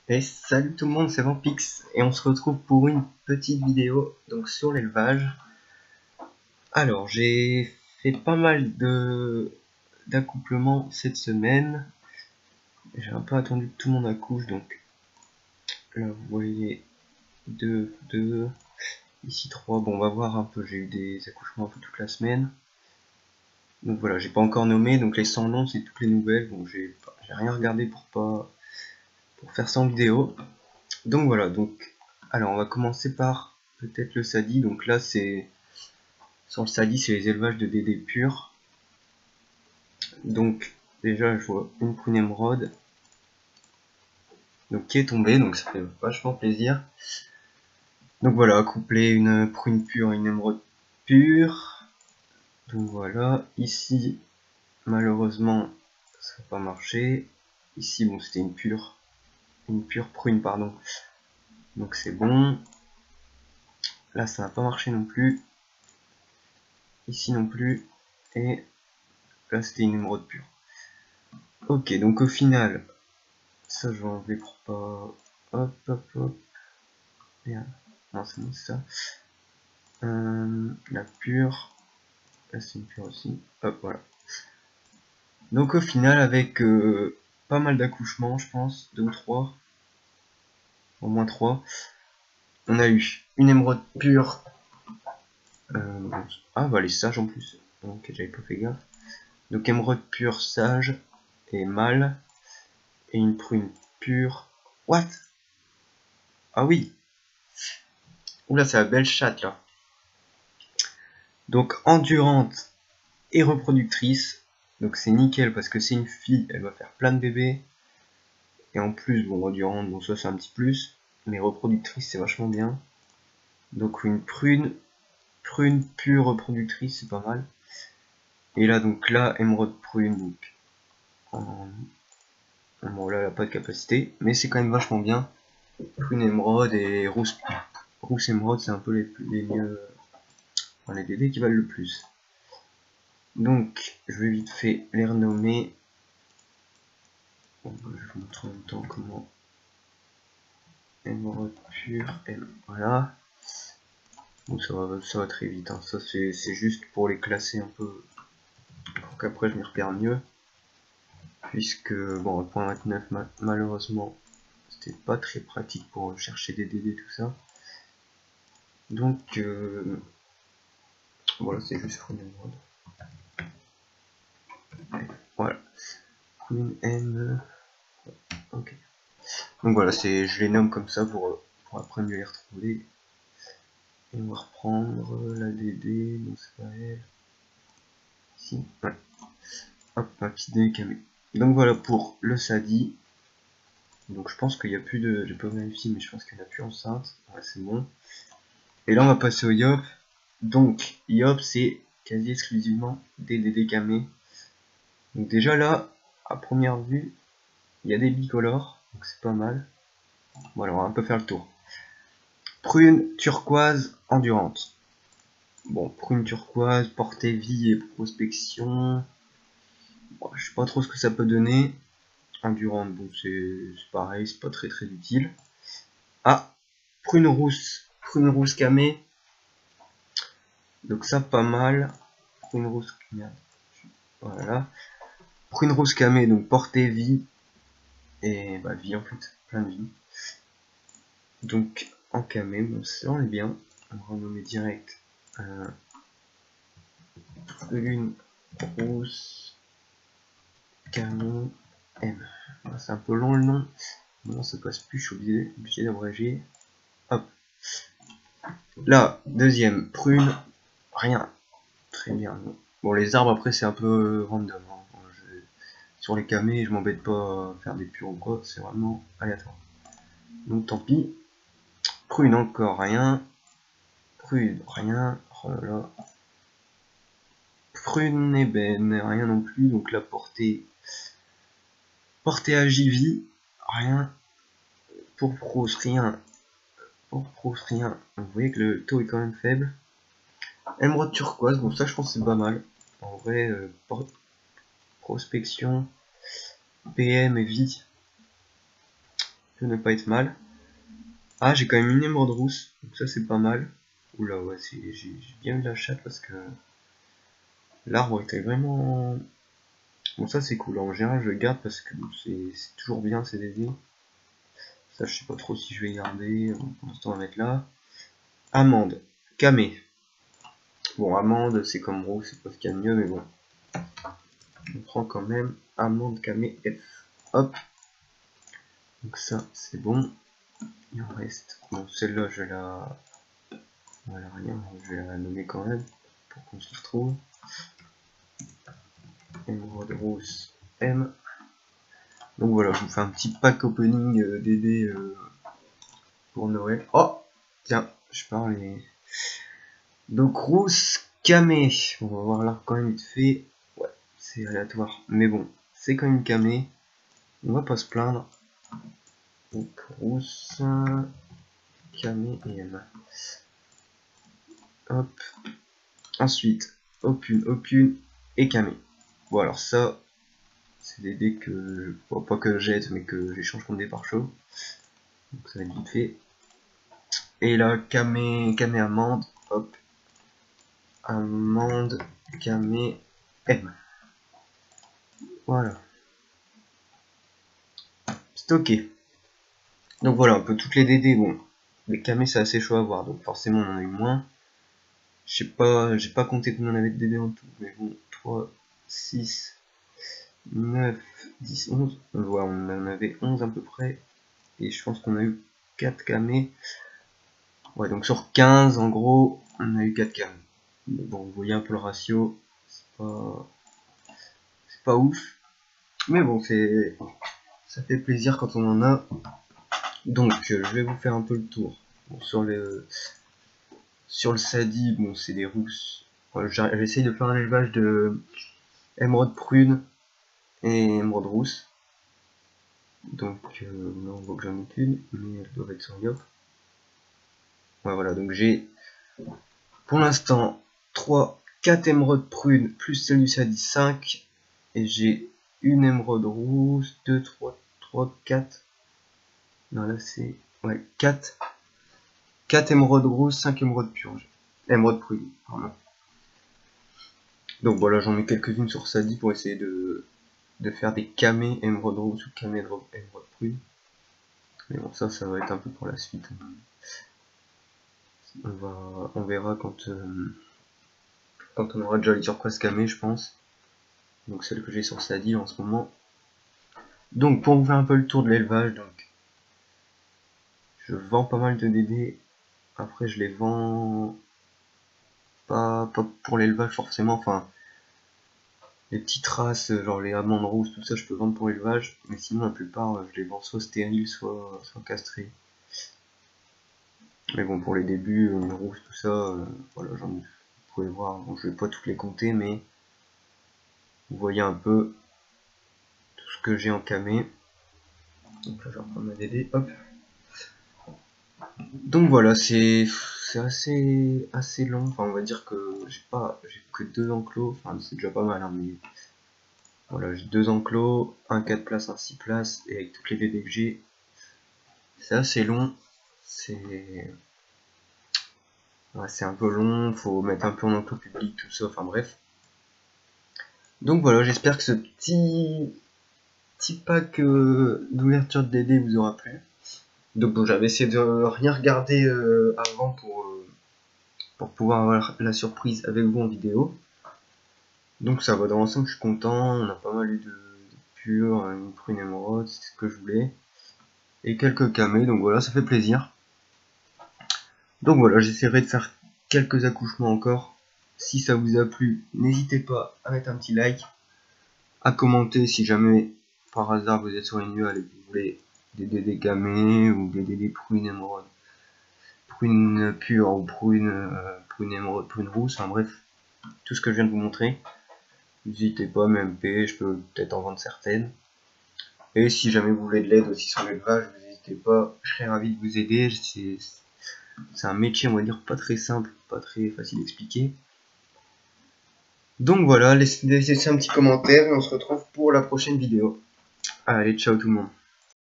Et salut tout le monde, c'est Vampix et on se retrouve pour une petite vidéo donc sur l'élevage. Alors j'ai fait pas mal d'accouplements cette semaine. J'ai un peu attendu que tout le monde accouche, donc là vous voyez 2, ici 3. Bon, on va voir un peu, j'ai eu des accouchements un peu toute la semaine. Donc voilà, j'ai pas encore nommé, donc les 100 noms c'est toutes les nouvelles, donc j'ai rien regardé pour faire ça en vidéo. Donc voilà, alors on va commencer par peut-être le Sadi. Donc là c'est sur le Sadi, c'est les élevages de DD purs. Donc déjà je vois une prune émeraude donc qui est tombée, donc ça fait vachement plaisir. Donc voilà, coupler une prune pure et une émeraude pure. Donc voilà, ici malheureusement ça n'a pas marché. Ici bon, c'était une pure prune, pardon, donc c'est bon. Là ça n'a pas marché non plus, ici non plus, et là c'était une émeraude pure. Ok, donc au final, ça je vais enlever pour pas... Hop. Merde. Non, c'est bon, c'est ça. La pure. Là c'est une pure aussi. Hop, voilà. Donc au final, avec pas mal d'accouchements, je pense, 2 ou 3, au moins 3, on a eu une émeraude pure. Ah, bah elle est sage en plus. Donc j'avais pas fait gaffe. Donc émeraude pure, sage et mâle. Et une prune pure. What? Ah oui. Oula, c'est la belle chatte là. Donc endurante et reproductrice. Donc c'est nickel parce que c'est une fille, elle va faire plein de bébés. Et en plus, bon, endurante, bon ça c'est un petit plus. Mais reproductrice c'est vachement bien. Donc une prune pure reproductrice, c'est pas mal. Et là donc là, émeraude prune, donc bon là elle a pas de capacité, mais c'est quand même vachement bien. Prune émeraude et rousse émeraude, c'est un peu les mieux, enfin, les DD qui valent le plus. Donc je vais vite fait les renommer. Bon, je vais vous montrer en même temps comment. Émeraude pure, et voilà. Bon, ça va très vite, hein. Ça c'est juste pour les classer un peu, pour qu'après je m'y repère mieux. Puisque, bon, le point 29, malheureusement, c'était pas très pratique pour chercher des DD, tout ça. Donc, voilà, c'est juste Prune Emerald. Voilà. Prune M. Ok. Donc voilà, je les nomme comme ça pour après mieux les retrouver. Et on va reprendre la DD, donc c'est pas elle. Ici, ouais. Hop, ma petite DD camé. Donc voilà pour le Sadi. Donc je pense qu'il n'y a plus de... J'ai pas vérifié, mais je pense qu'il n'y en a plus enceinte. Ouais, c'est bon. Et là on va passer au Yop. Donc Yop c'est quasi exclusivement des DD camé. Donc déjà là, à première vue, il y a des bicolores, donc c'est pas mal. Bon alors on va un peu faire le tour. Prune turquoise endurante. Bon, prune turquoise, portée vie et prospection. Bon, je sais pas trop ce que ça peut donner. Endurante, bon c'est pareil, c'est pas très utile. Ah, prune rousse camé. Donc ça pas mal. Prune rousse, merde. Voilà. Prune rousse camé, donc portée vie. Et bah vie en fait, plein de vie. Donc en camé, bon ça on est bien. On va renommer direct prune rousse camé M. C'est un peu long le nom. Non, ça passe plus, je suis obligé d'abréger. Hop. Là, deuxième, prune, rien. Très bien. Bon, les arbres après c'est un peu random. Hein. Sur les camés, je m'embête pas à faire des purs ou quoi, c'est vraiment aléatoire. Donc tant pis. Prune encore rien. Prune rien. Oh là là. Prune ébène, rien non plus. Donc la portée à Jivy, rien. Pourpros, rien. Pourpros, rien. Vous voyez que le taux est quand même faible. Émeraude turquoise, bon ça je pense c'est pas mal. En vrai, prospection, PM et vie. peut ne pas être mal. Ah, j'ai quand même une émeraude rousse, donc ça c'est pas mal. Oula, ouais, j'ai bien eu la chatte parce que l'arbre était vraiment... Bon, ça c'est cool. En général, je le garde parce que c'est toujours bien ces DD. Ça, je sais pas trop si je vais garder. Pour l'instant, on va mettre là. Amande, camé. Bon, amande, c'est comme rouge, c'est pas ce qu'il y a de mieux, mais bon. On prend quand même amande, camé, F. Hop. Donc ça, c'est bon. Il en reste. Bon, celle-là, je vais la... Voilà, rien. Je vais la nommer quand même pour qu'on se retrouve. Émeraude rousse M. Donc voilà, je vous fais un petit pack opening DD pour Noël. Oh, tiens, je parle et... Donc rousse camé. On va voir là quand même vite fait. Ouais, c'est aléatoire, mais bon, c'est quand même camé. On va pas se plaindre. Donc rousse camé et M. Hop. Ensuite, aucune et camé. Bon alors ça, c'est des dés que, bon, pas que je jette, mais que j'échange contre des pare-chocs. Donc ça va être vite fait. Et là, camé amande, hop. Amande, camé, M. Voilà. Stocké. Donc voilà, un peu toutes les DD, bon. Les camés c'est assez chaud à voir, donc forcément on en a eu moins. Je sais pas, j'ai pas compté combien on avait de DD en tout, mais bon, 3, 6, 9, 10, 11. Voilà, on en avait 11 à peu près. Et je pense qu'on a eu 4 camés. Ouais, donc sur 15, en gros, on a eu 4 camés. Bon, vous voyez un peu le ratio, c'est pas ouf. Mais bon, ça fait plaisir quand on en a. Donc, je vais vous faire un peu le tour. Bon, sur le Sadi, bon, c'est des rousses. Voilà, j'essaye de faire un élevage de émeraude prune et émeraude rousse. Donc, là, on voit que j'en ai qu'une, mais elles doivent être sur Yop. Ouais, voilà, donc j'ai pour l'instant 4 émeraudes prunes plus celle du Sadi 5. Et j'ai une émeraude rousse, 2, 3, 4. Non, là c'est. Ouais, 4 émeraudes rouges, 5 émeraudes purges. Émeraudes prunes, pardon. Donc voilà, j'en mets quelques-unes sur Sadi pour essayer de faire des camés émeraude rouge ou camés émeraude prune. Mais bon, ça va être un peu pour la suite. On verra quand on aura déjà les turquoises camés, je pense. Donc celle que j'ai sur Sadi en ce moment. Donc pour vous faire un peu le tour de l'élevage, donc je vends pas mal de DD. Après je les vends pas pour l'élevage forcément, enfin les petites races genre les amandes rouges, tout ça je peux vendre pour l'élevage, mais sinon la plupart je les vends soit stériles, soit castrés. Mais bon, pour les débuts, les rousses, tout ça, voilà, vous pouvez voir, bon, je vais pas toutes les compter, mais vous voyez un peu tout ce que j'ai en camé. Donc là, je vais reprendre ma DD, hop. Donc voilà, c'est assez long, enfin on va dire que j'ai que 2 enclos, enfin c'est déjà pas mal, hein, mais voilà, j'ai 2 enclos, un 4 places, un 6 places, et avec toutes les DD que j'ai, c'est assez long, c'est un peu long, faut mettre un peu en enclos public, tout ça, enfin bref. Donc voilà, j'espère que ce petit pack d'ouverture de DD vous aura plu. Donc bon, j'avais essayé de rien regarder avant pour pouvoir avoir la surprise avec vous en vidéo. Donc ça va, dans l'ensemble je suis content, on a pas mal eu de pure, une prune émeraude, c'est ce que je voulais. Et quelques camés, donc voilà, ça fait plaisir. Donc voilà, j'essaierai de faire quelques accouchements encore. Si ça vous a plu, n'hésitez pas à mettre un petit like, à commenter si jamais par hasard vous êtes sur une nuit et que vous voulez des DD camés ou des DD prunes émeraude, prune pure ou prune émeraude, prune rousse, enfin bref, tout ce que je viens de vous montrer. N'hésitez pas à MP, je peux peut-être en vendre certaines. Et si jamais vous voulez de l'aide aussi sur l'élevage, n'hésitez pas, je serais ravi de vous aider. C'est un métier, on va dire, pas très simple, pas très facile à expliquer. Donc voilà, laissez un petit commentaire et on se retrouve pour la prochaine vidéo. Allez, ciao tout le monde.